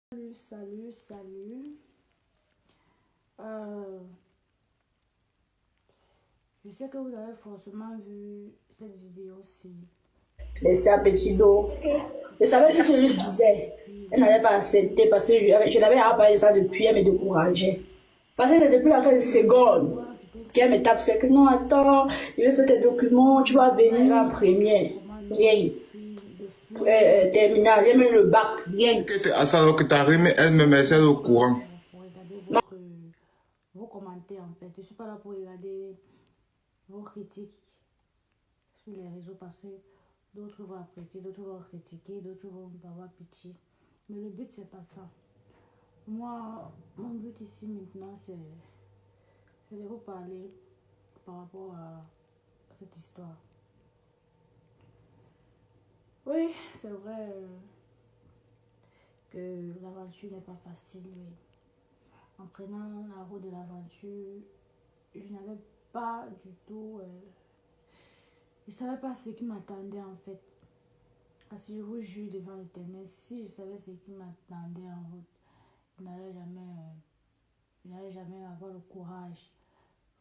Salut. Euh, je sais que vous avez forcément vu cette vidéo-ci. Laissez un petit dos. Je savais ce que je lui disais. Elle n'allait pas accepter parce que je l'avais appris ça depuis, elle me décourageait. Parce que c'est depuis la 15 secondes qu'elle me tape, c'est que non, attends, je vais faire tes documents, tu vas venir en première. Rien. Terminal, j'ai même le bac, rien. À ça, alors que tu arrives, elle me met ça au courant. Pour regarder vos commentaires en fait. Je ne suis pas là pour regarder vos critiques sur les réseaux parce que d'autres vont apprécier, d'autres vont critiquer, d'autres vont avoir pitié. Mais le but, c'est pas ça. Moi, mon but ici maintenant, c'est de vous parler par rapport à cette histoire. Oui, c'est vrai que l'aventure n'est pas facile. Oui. En prenant la route de l'aventure, je n'avais pas du tout... je ne savais pas ce qui m'attendait en fait. Parce que je vous jure devant l'Éternel, si je savais ce qui m'attendait en route, je n'allais jamais avoir le courage.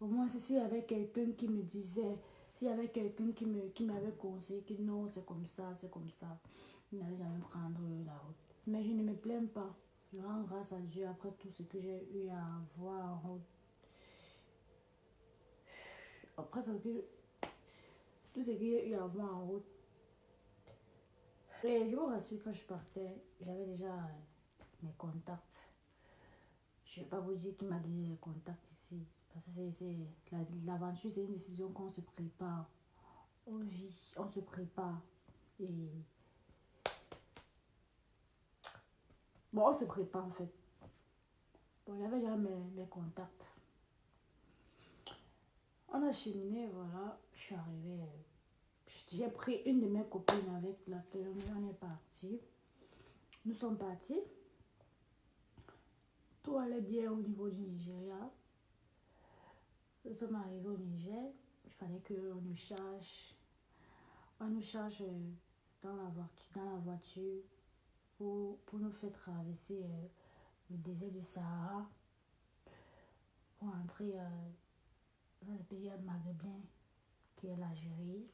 Au moins, s'il y avait quelqu'un qui me disait, s'il y avait quelqu'un qui m'avait conseillé que non, c'est comme ça, je n'allais jamais prendre la route. Mais je ne me plains pas. Je rends grâce à Dieu après tout ce que j'ai eu à voir en route. Après tout ce que j'ai eu à voir en route. Et je vous rassure, quand je partais, j'avais déjà mes contacts. Je ne vais pas vous dire qui m'a donné les contacts ici. Parce que l'aventure, c'est une décision qu'on se prépare. On vit, on se prépare. Et bon, on se prépare en fait. Bon, j'avais déjà mes contacts. On a cheminé, voilà. Je suis arrivée. J'ai pris une de mes copines avec laquelle on est parti. Nous sommes partis. Tout allait bien au niveau du Nigeria. Nous sommes arrivés au Niger. Il fallait qu'on nous charge. On nous charge dans la voiture pour nous faire traverser le désert du Sahara pour entrer dans le pays maghrébin qui est l'Algérie.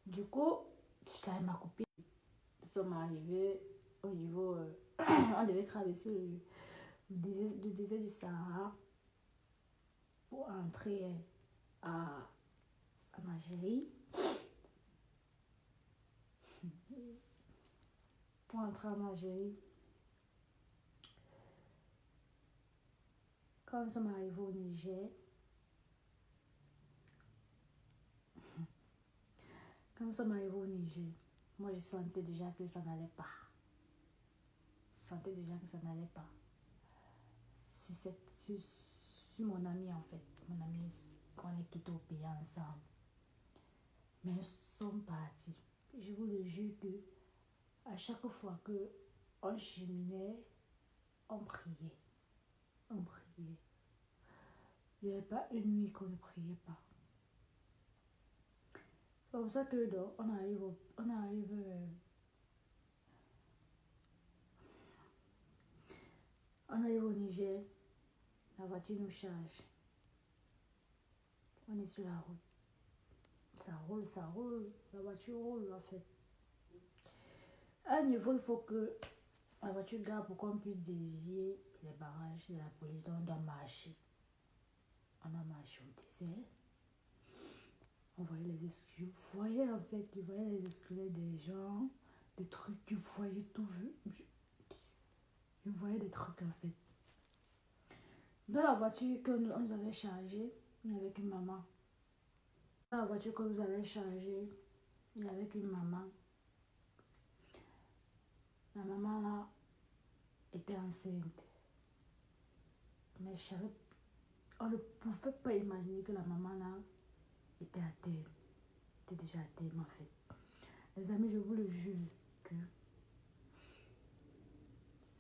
Du coup, j'étais avec ma copine. Nous sommes arrivés au niveau... on devait traverser le désert du Sahara pour entrer en Algérie. Pour entrer en Algérie. Quand nous sommes arrivés au Niger, moi je sentais déjà que ça n'allait pas. Sur mon ami en fait. Mon ami qu'on est quitté au pays ensemble. Mais nous sommes partis. Je vous le jure que à chaque fois que on cheminait, on priait. Il n'y avait pas une nuit qu'on ne priait pas. C'est pour ça que donc, on arrive au Niger, la voiture nous charge. On est sur la route. Ça roule, la voiture roule en fait. À un niveau, il faut que la voiture garde pour qu'on puisse dévier les barrages de la police. Donc on doit marcher. On a marché au désert. On voyait je voyais en fait, je voyais les escaliers des gens, des trucs, je voyais tout vu. Je voyais des trucs en fait. Dans la voiture que nous avait chargée, il y avait une maman. Dans la voiture que vous avez chargée, il y avait une maman. La maman là était enceinte. Mais on ne pouvait pas imaginer que la maman là était à terre. Était déjà à terre en fait. Les amis, je vous le jure que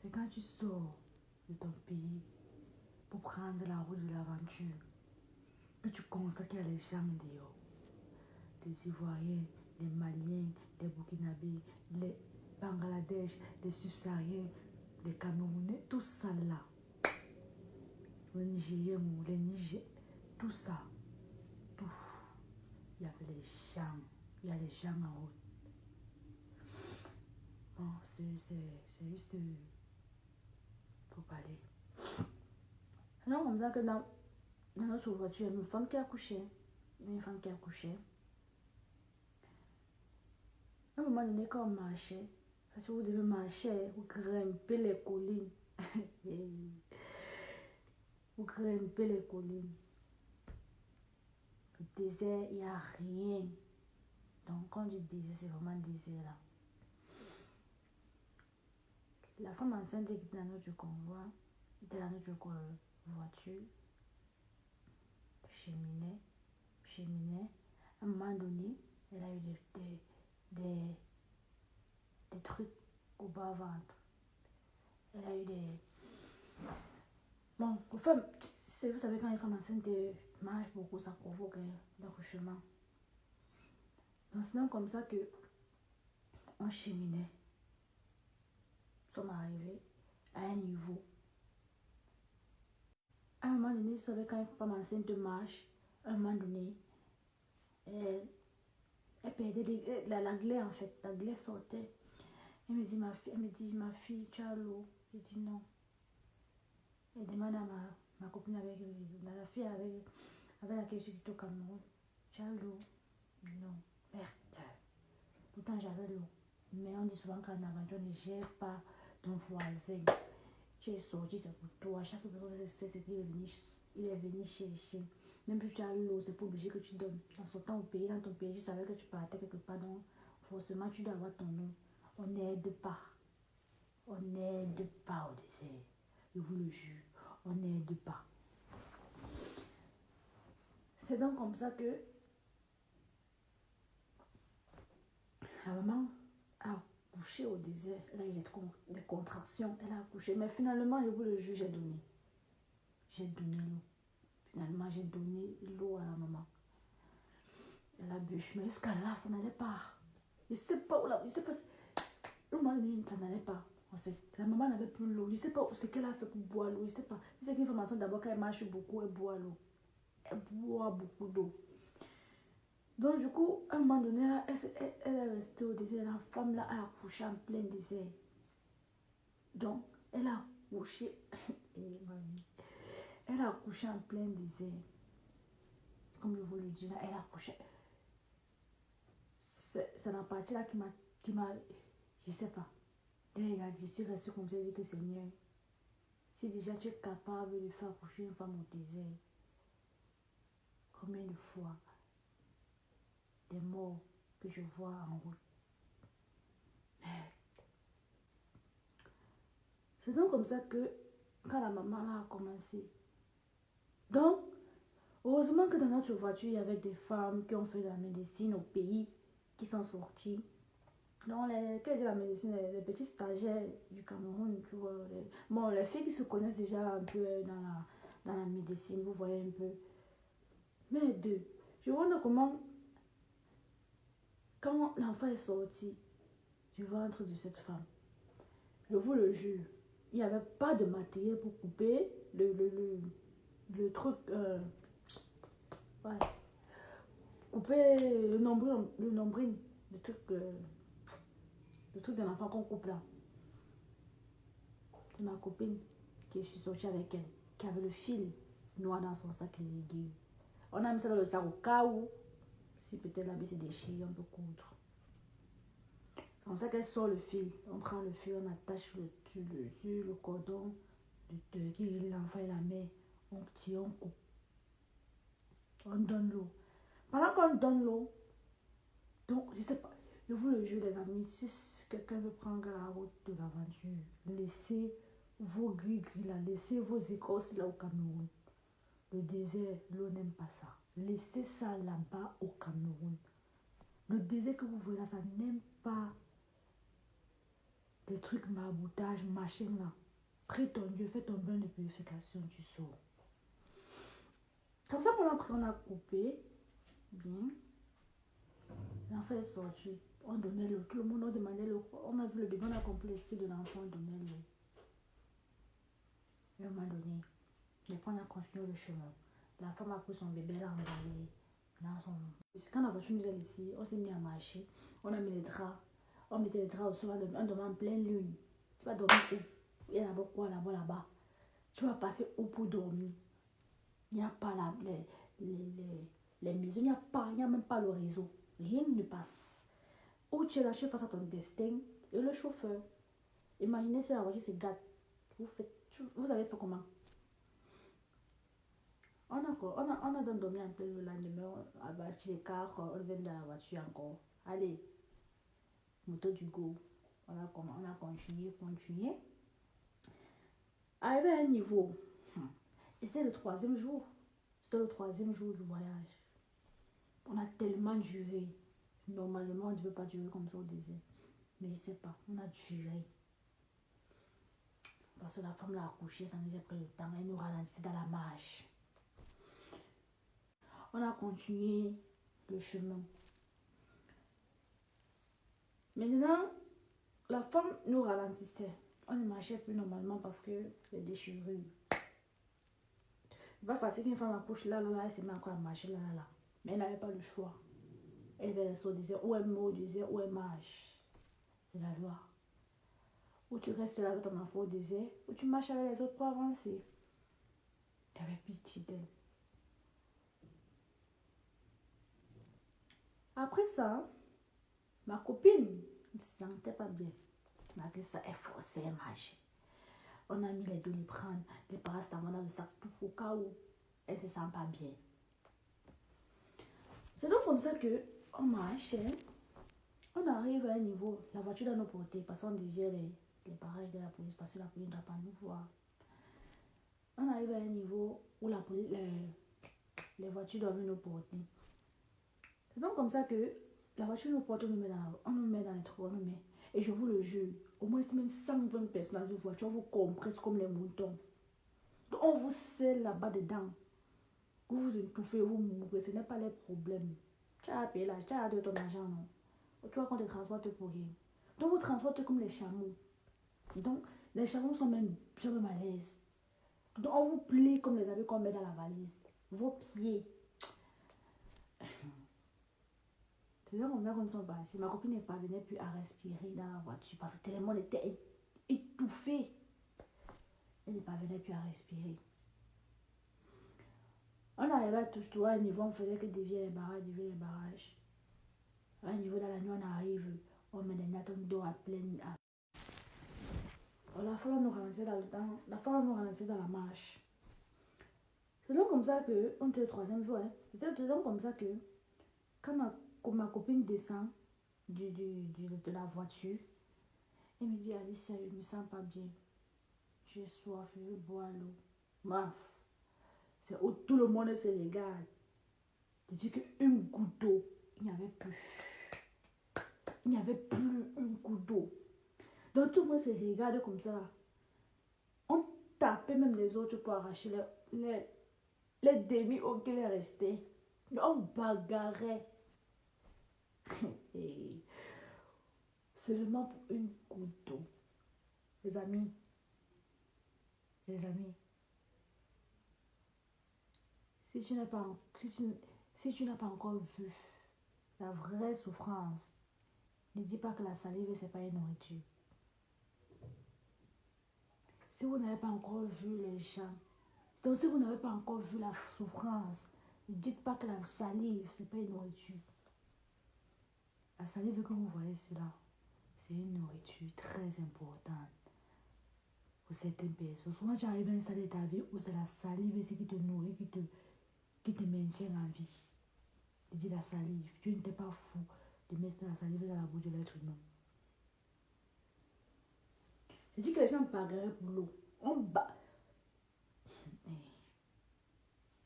c'est quand tu sors de ton pays pour prendre la route de l'aventure que tu constates qu'il y a les gens dehors. Des Ivoiriens, des Maliens, des Burkinabés, les Bangladesh, des Subsahariens, les Camerounais, tout ça là. Les Nigériens, les Nigériens, tout ça. Tout. Il y avait les gens. Il y a les gens en haut. Bon, c'est juste pour parler. C'est donc comme ça que dans notre voiture, il y a une femme qui a accouché. Une femme qui a accouché. À un moment donné, quand on marchait, parce que vous devez marcher, vous grimpez les collines. Vous grimpez les collines. Le désert, il n'y a rien. Donc, quand je disais, c'est vraiment désert là. La femme enceinte qui était dans notre convoi, était dans notre voiture, cheminait. À un moment donné, elle a eu des trucs au bas-ventre. Elle a eu des... Bon, aux femmes, vous savez, quand une femme enceinte mange beaucoup, ça provoque l'accouchement. Donc, c'est donc comme ça que on cheminait. Nous sommes arrivés à un niveau. À un moment donné, vous savez, quand une femme enceinte marche, à un moment donné, elle perdait la glaie en fait. La glaie sortait. Elle me dit, ma fille, tu as l'eau. Je dis non. Elle demande à ma copine avec la fille avec laquelle je suis au Cameroun. Tu as l'eau? Non. Merde. Pourtant j'avais l'eau. Mais on dit souvent qu'en aventure, ne gère pas ton voisin. Tu es sorti, c'est pour toi. Chaque personne sait ce qu'il est venu chercher. Même si tu as l'eau, c'est pas obligé que tu donnes. En sortant au pays, dans ton pays, je savais que tu partais quelque part. Donc, forcément, tu dois avoir ton eau. On n'aide pas. On n'aide pas au désert. Je vous le jure. On n'aide pas. C'est donc comme ça que la maman a accouché au désert. Elle a eu des contractions. Elle a accouché. Mais finalement, je vous le jure, j'ai donné. J'ai donné l'eau. Finalement, j'ai donné l'eau à la maman. Elle a bu. Mais jusqu'à là, ça n'allait pas. Je ne sais pas où là. Je ne sais pas. Le moment donné, ça n'allait pas. En fait, la maman n'avait plus l'eau. Je ne sais pas ce qu'elle a fait pour boire l'eau. Je ne sais pas. C'est qu'une formation d'abord, quand elle marche beaucoup, elle boit l'eau. Elle boit beaucoup d'eau. Donc, du coup, à un moment donné, elle est restée au désert. La femme là a accouché en plein désert. Donc, elle a accouché. Elle a accouché en plein désert. Comme je vous le dis là, elle a accouché. C'est la partie là qui m'a. Je ne sais pas. Regarde, je suis restée comme ça, je dis que c'est mieux. Si déjà tu es capable de faire accoucher une femme au désert, combien de fois des morts que je vois en route. C'est donc comme ça que quand la maman là a commencé. Donc, heureusement que dans notre voiture, il y avait des femmes qui ont fait de la médecine au pays, qui sont sorties. Donc, quelle est la médecine, les petits stagiaires du Cameroun, tu vois. Bon, les filles qui se connaissent déjà un peu dans la médecine, vous voyez un peu. Mais deux, je vois comment, quand l'enfant est sorti du ventre de cette femme, je vous le jure, il n'y avait pas de matériel pour couper le truc, ouais, couper le nombril, le truc de l'enfant qu'on coupe là. C'est ma copine qui je suis sortie avec elle, qui avait le fil noir dans son sac et l'aiguille. On a mis ça dans le sac au cas où, si peut-être la bille s'est déchirée, on peut coudre. C'est comme ça qu'elle sort le fil. On prend le fil, on attache le cordon qui l'enfant et la mère. On tire, on coupe. On donne l'eau. Pendant qu'on donne l'eau, donc je sais pas, je vous le jure les amis, si quelqu'un veut prendre la route de l'aventure, laissez vos gris-gris là, laissez vos écorces là au Cameroun. Le désert, l'eau n'aime pas ça. Laissez ça là-bas au Cameroun. Le désert que vous voyez là, ça n'aime pas des trucs marboutage, machin là. Prie ton Dieu, fais ton bain de purification, tu sors. Comme ça, on a coupé bien. L'enfant est sorti. On donnait l'eau. Tout le monde a demandé l'eau. On a vu le bébé, on a compris l'esprit de l'enfant, on donnait l'eau. Et puis on a continué le chemin. La femme a pris son bébé, elle a emballé. Quand la voiture nous est ici, on s'est mis à marcher. On a mis les draps. On mettait les draps au sol, on dormait en pleine lune. Tu vas dormir où? Il y a d'abord quoi là-bas, là-bas. Tu vas passer où pour dormir? Il n'y a pas les maisons, il n'y a même pas le réseau. Rien ne passe. Où tu es là, tu es face à ton destin et le chauffeur. Imaginez si la voiture se gâte. Vous avez fait comment? On a donc dormi un peu le lendemain, on a battu les cartes, on est venu dans la voiture encore. Allez, moto du go. On a continué. Arrivé à un niveau, et c'était le troisième jour. C'était le troisième jour du voyage. On a tellement duré. Normalement, on ne devait pas durer comme ça au désert. Mais je ne sais pas, on a duré. Parce que la femme l'a accouché, ça nous a pris le temps. Elle nous ralentit dans la marche. On a continué le chemin. Maintenant, la femme nous ralentissait. On ne marchait plus normalement parce que les déchirures. C'est pas facile qu'une femme accouche là, elle se met encore à marcher là. Mais elle n'avait pas le choix. Elle va rester au désert, ou elle meurt au désert, ou elle marche. C'est la loi. Ou tu restes là avec ton enfant au désert, ou tu marches avec les autres pour avancer. Tu avais pitié d'elle. Après ça, ma copine ne se sentait pas bien. Malgré ça, elle forçait à marcher. On a mis les Doliprane, les paracétamol dans le sac tout au cas où elle ne se sent pas bien. C'est donc comme ça qu'on marchait. On arrive à un niveau, la voiture doit nous porter parce qu'on devient les barrages de la police parce que la police ne doit pas nous voir. On arrive à un niveau où la police, les voitures doivent nous porter. C'est donc comme ça que la voiture nous porte, on nous met dans les trous, on nous met. Et je vous le jure, au moins même 120 personnes dans une voiture, on vous compresse comme les moutons. Donc on vous scelle là-bas dedans. Vous vous étouffez, vous mourrez, ce n'est pas les problèmes. Tu as payé là, tu as de ton argent, non? Tu vois qu'on te transporte pour rien. Donc vous transportez comme les chameaux. Donc les chameaux sont même à l'aise. Donc on vous plie comme les habits qu'on met dans la valise. Vos pieds. C'est là comme ça qu'on s'en partit. Ma copine ne parvenait plus à respirer dans la voiture parce que tellement elle était étouffée. Elle ne parvenait plus à respirer. On arrivait à tout à un niveau, on faisait que dévier les barrages. À un niveau dans la nuit, on arrive, on met des nattes, on dort à pleine. La femme nous ralentit dans la marche. C'est donc comme ça que, on était le troisième jour, c'est donc comme ça que, quand ma copine descend de la voiture, elle me dit, Alice, je ne me sens pas bien. J'ai soif, je veux boire l'eau. Bref, c'est où tout le monde se regarde. Je dis qu'une goutte d'eau, il n'y avait plus. Il n'y avait plus une goutte d'eau. Donc tout le monde se regarde comme ça. On tapait même les autres pour arracher les demi-eaux qui restaient. On bagarrait. Et seulement pour une goutte d'eau. Les amis. Si tu n'as pas encore vu la vraie souffrance, ne dis pas que la salive, c'est pas une nourriture. Si vous n'avez pas encore vu les gens, si vous n'avez pas encore vu la souffrance, ne dites pas que la salive, c'est pas une nourriture. La salive que vous voyez, c'est là. C'est une nourriture très importante pour certaines personnes. Souvent, tu arrives à un stade de ta vie où c'est la salive qui te nourrit, qui te maintient en vie. Je dis la salive. Dieu n'était pas fou de mettre la salive dans la bouche de l'être humain. Je dis que les gens bagarraient pour l'eau.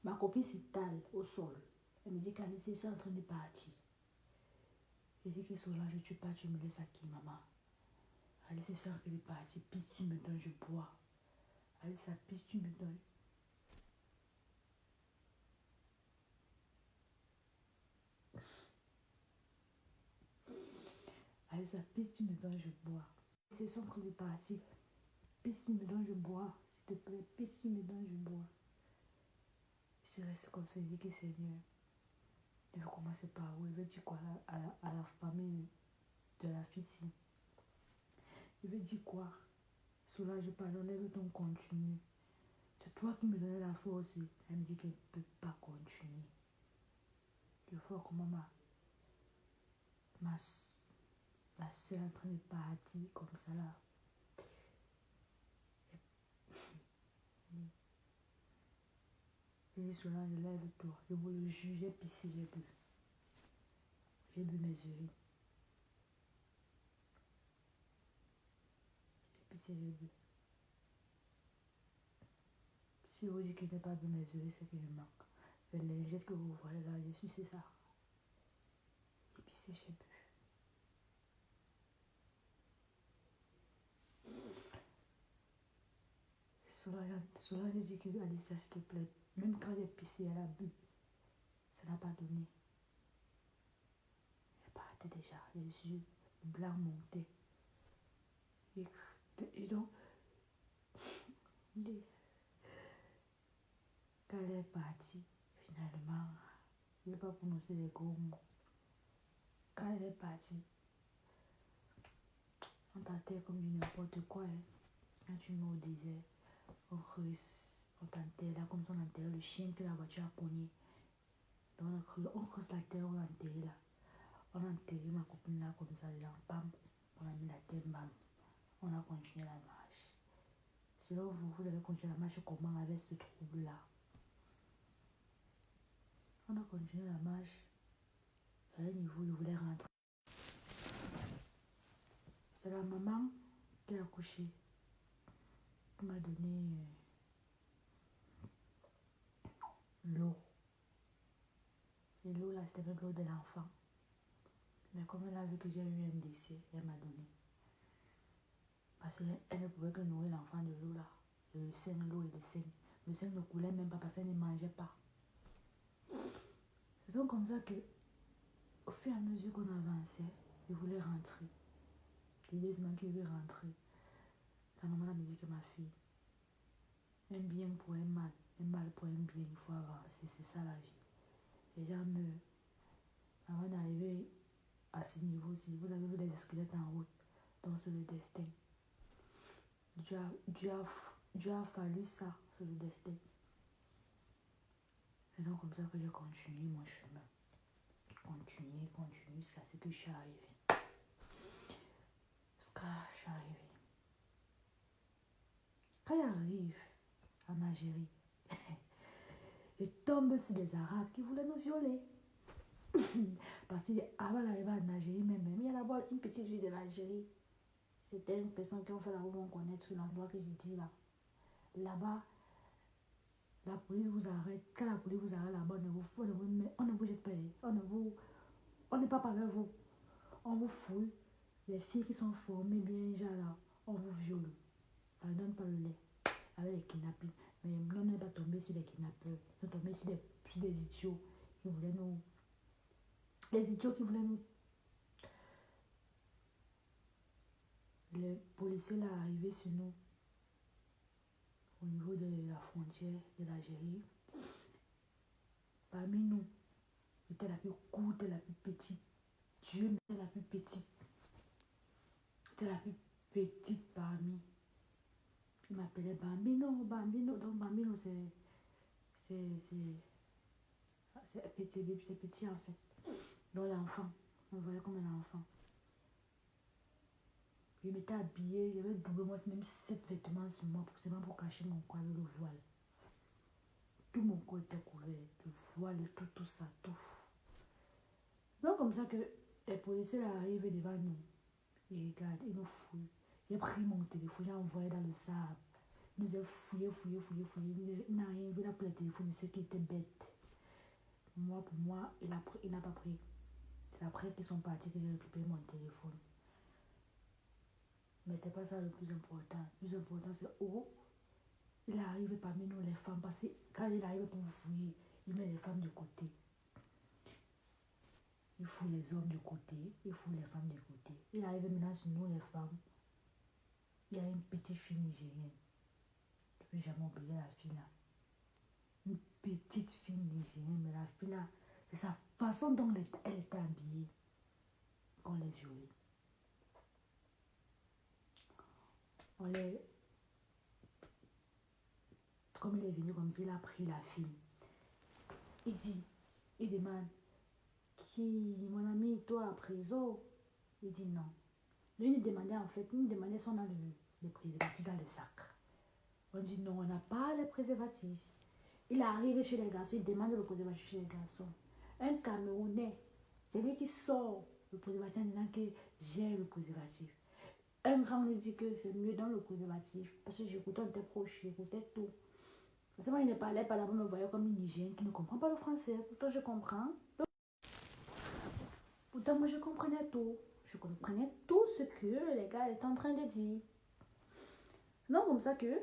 Ma copine s'étale au sol. Elle me dit qu'Alice, je suis en train de partir. Je dis que Solange, tu pars, tu me laisses à qui, maman? Alice, je suis en train de partir. Pisse, tu me donnes, je bois. Alice, ça pisse, tu me donnes. Alice, ça pisse, tu me donnes, je bois. C'est en train de partir. Pisse, tu me donnes, je bois. S'il te plaît, pisse, tu me donnes, je bois. Je reste comme ça, il dit que Seigneur, il veut commencer par où? Il veut dire quoi à la famille de la fille-ci? Il veut dire quoi? Solange, pardon, lève ton continue. C'est toi qui me donnais la force. Elle me dit qu'elle ne peut pas continuer. Je vois comment la soeur est en train de partir comme ça là. Je dis Solange, lève-toi. Je vous le jure, j'ai pissé, j'ai bu. J'ai bu mes urines. J'ai pissé, j'ai bu. Si vous dites que je n'ai pas bu mes urines, c'est que je manque. Les lingettes que vous voyez là, je suis, c'est ça. J'ai pissé, j'ai bu. Solange dit que Alicia, s'il te plaît, même quand j'ai pissé, elle a bu. Ça n'a pas donné. Elle partait déjà, les yeux blancs montés. Et donc, quand elle est partie, finalement, je ne vais pas prononcer les gros mots. Quand elle est partie, on t'enterre comme du n'importe quoi. Hein. Quand tu mets au désert, on creuse, on t'enterre là comme si on enterrait le chien que la voiture a pogné. Donc on creuse la terre, on l'enterre là. On a enterré ma copine là comme ça, là, bam. On a mis la terre, bam. On a continué la marche. Selon vous, vous allez continuer la marche comment avec ce trouble-là? On a continué la marche. À un niveau, je voulais rentrer. C'est la maman qui a accouché, qui m'a donné l'eau. Et l'eau là, c'était même l'eau de l'enfant. Mais comme elle a vu que j'ai eu un décès, elle m'a donné. Parce qu'elle ne pouvait que nourrir l'enfant de l'eau là. Le sein, l'eau et le sein. Le sein ne coulait même pas parce qu'elle ne mangeait pas. C'est donc comme ça que, au fur et à mesure qu'on avançait, je voulais rentrer. L'idée c'est que je veux rentrer. La maman me dit que ma fille, un bien pour un mal pour un bien, il faut avancer. C'est ça la vie. Les gens meurent. Avant d'arriver à ce niveau-ci, vous avez vu des squelettes en route. Donc c'est le destin. Dieu a fallu ça sur le destin. C'est donc comme ça que j'ai continué mon chemin. Continuer jusqu'à ce que je suis arrivée. Jusqu'à je suis arrivée. Quand j'arrive en Algérie, je tombe sur des Arabes qui voulaient nous violer. Parce qu'avant d'arriver en Algérie, même, il y a d'abord une petite ville de l'Algérie. C'était une personne qui a fait la route, on connaît sur l'endroit que je dis là. Là-bas, la police vous arrête. Quand la police vous arrête là-bas, on ne vous jette pas. On n'est pas par vous. On vous fouille. Les filles qui sont formées bien déjà là, on vous viole. On ne donne pas le lait. Avec les kidnappings. Mais l'homme n'est pas tombé sur les kidnappeurs. Ils sont tombés sur des idiots qui voulaient nous. Les idiots qui voulaient nous. Les policiers là arrivaient sur nous. Au niveau de la frontière de l'Algérie. Parmi nous, j'étais la plus courte et la plus petite. Dieu m'était la plus petite. J'étais la plus petite parmi. Il m'appelait Bambino. Donc Bambino c'est petit en fait. Donc l'enfant, on voyait comme un enfant. Je m'étais habillée, j'avais doublement même 7 vêtements sur moi, seulement pour cacher mon corps avec le voile. Tout mon corps était couvert, le voile, tout ça, tout. Donc comme ça que les policiers arrivent devant nous. Ils regardent, ils nous fouillent. J'ai pris mon téléphone, j'ai envoyé dans le sable. Ils nous ont fouillé. Il n'a rien vu là pour le téléphone, ce qui était bête. Pour moi, il n'a pas pris. C'est après qu'ils sont partis que j'ai récupéré mon téléphone. Mais c'est pas ça le plus important. Le plus important, c'est où il arrive parmi nous les femmes. Parce que quand il arrive pour vous fouiller, il met les femmes de côté. Il fout les hommes de côté, il fout les femmes de côté. Il arrive maintenant sur nous les femmes. Il y a une petite fille nigérienne. Je ne peux jamais oublier la fille là. Une petite fille nigérienne, mais la fille là, c'est sa façon dont elle était habillée qu'on l'a violée. On l'a... Comme il est venu comme ça, il a pris la fille. Il demande, qui, mon ami, toi à prison? Il dit non. Lui, il demandait en fait, il demandait si on a le préservatif dans le sac. On dit non, on n'a pas les préservatifs. Il est arrivé chez les garçons, il demande le préservatif chez les garçons. Un Camerounais, c'est lui qui sort le préservatif en disant que j'ai le préservatif. Un grand lui dit que c'est mieux dans le préservatif parce que j'écoutais, on était proche, j'écoutais tout. Forcément, il ne parlait pas là, vous me voyez comme une Nigérienne qui ne comprend pas le français. Pourtant, je comprends. Pourtant, moi, je comprenais tout. Je comprenais tout ce que les gars étaient en train de dire. Non, comme ça que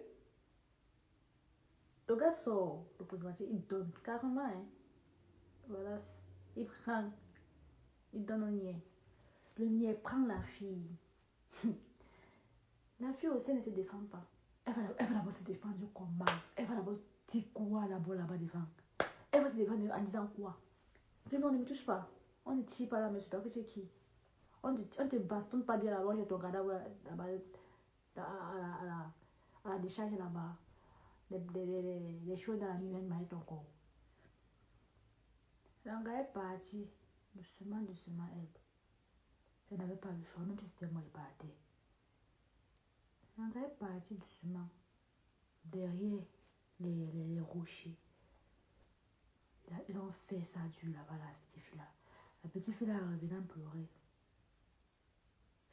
le gars sort le préservatif, il donne carrément. Hein. Voilà, il prend, il donne au niais. Le niais prend la fille. La fille aussi ne se défend pas. Elle va d'abord se défendre comment? Elle va d'abord dire quoi là-bas défendre? Elle va se défendre en disant quoi? Que non, ne me touche pas. On ne tire pas là, monsieur, toi que tu es qui? On te bastonne pas bien là-bas, on ton cadavre là-bas, à la décharge là-bas. Les choses dans la nuit viennent mailler ton corps. L'engrais est parti. Doucement, elle. Elle n'avait pas le choix, même si c'était moi qui partais. L'engrais est parti doucement. Derrière les rochers. Ils ont fait ça dur là-bas, la petite fille là. La petite fille là revenant pleurer.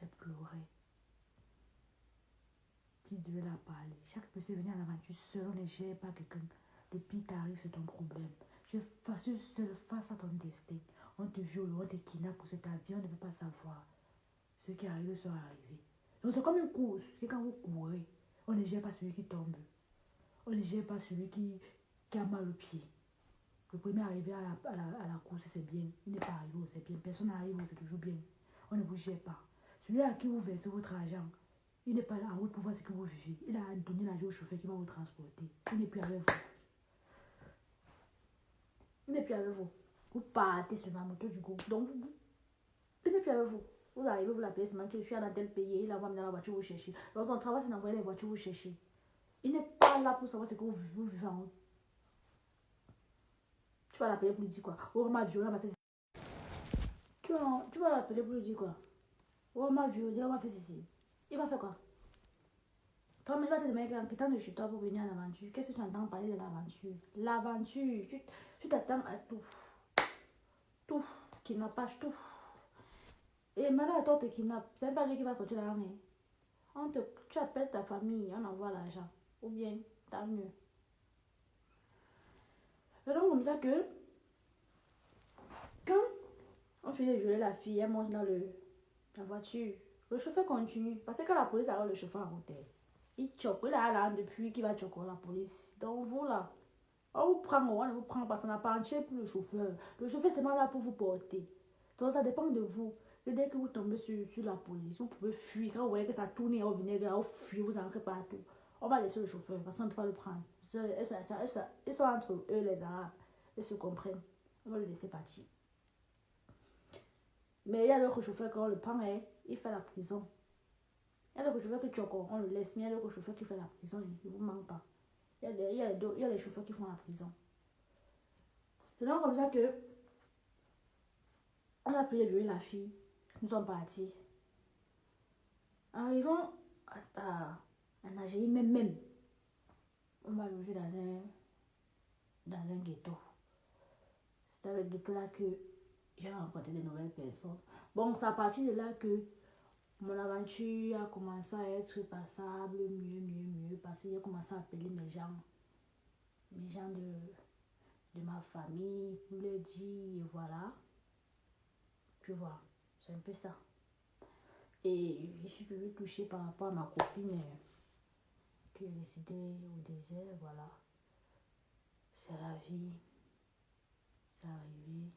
Elle pleurait. Qui devait la parler? Chaque personne venait à l'aventure seule, on ne gère pas quelqu'un. Depuis t'arrives, c'est ton problème. Tu es facile seul face à ton destin. On te viole, on te kidnappe pour cette vie, on ne peut pas savoir. Ceux qui arrivent sont arrivés. Donc c'est comme une course. C'est quand vous courez, on ne gère pas celui qui tombe. On ne gère pas celui qui a mal au pied. Le premier arrivé à la course, c'est bien. Il n'est pas arrivé, c'est bien. Personne n'arrive, c'est toujours bien. On ne vous gère pas. Celui à qui vous versez votre argent, il n'est pas là en route pour voir ce que vous vivez. Il a donné l'argent au chauffeur qui va vous transporter. Il n'est plus avec vous. Il n'est plus avec vous. Vous partez sur la moto du coup. Donc, il n'est plus avec vous. Vous arrivez, vous l'appelez seulement que je suis dans tel pays. Il envoie dans la voiture, vous cherchez. Donc, ton travail, c'est d'envoyer les voitures, vous cherchez. Il n'est pas là pour savoir ce que vous vivez en route. Tu vas l'appeler pour lui dire quoi? Oh, ma violée, m'a fait ceci. Tu vas l'appeler pour lui dire quoi? Oh, ma violée, on m'a fait ceci. Il va faire quoi? Toi, il va te demander en quittant de chez toi pour venir à l'aventure. Qu'est-ce que tu entends parler de l'aventure? L'aventure, tu t'attends à tout. Tout. Kidnappage, tout. Et maintenant, toi, te kidnappe. C'est pas lui qui va sortir la journée. Tu appelles ta famille, on envoie l'argent. Ou bien, tant mieux. Et donc, comme ça que, quand on finit de violer la fille, elle monte dans la voiture. Le chauffeur continue. Parce que quand la police arrive, le chauffeur en hôtel. Il choque. Il a là depuis qu'il va choquer la police. Donc, vous là, on vous prend, on ne vous prend pas. Ça n'a pas entier pour le chauffeur. Le chauffeur, c'est là pour vous porter. Donc, ça dépend de vous. Et dès que vous tombez sur la police, vous pouvez fuir. Quand vous voyez que ça tourne et vous venez, vous fuyez, vous entrez partout. On va laisser le chauffeur parce qu'on ne peut pas le prendre. Ils sont entre eux, les Arabes. Ils se comprennent. On va le laisser partir. Mais il y a d'autres chauffeurs, quand on le prend, il fait la prison. Il y a d'autres chauffeurs qui choquent, on le laisse. Mais il y a d'autres chauffeurs qui font la prison, il ne vous manque pas. Il y a les chauffeurs qui font la prison. C'est donc comme ça que on a fait violer la fille. Nous sommes partis. Arrivons à Algérie, même. On va loger dans un ghetto. C'est dans le ghetto là que j'ai rencontré de nouvelles personnes. Bon, c'est à partir de là que mon aventure a commencé à être passable, mieux. Parce que j'ai commencé à appeler mes gens de ma famille, pour leur dire, voilà. Tu vois, c'est un peu ça. Et je suis plus touchée par rapport à ma copine qui est décédée au désert, voilà. C'est la vie, c'est arrivé.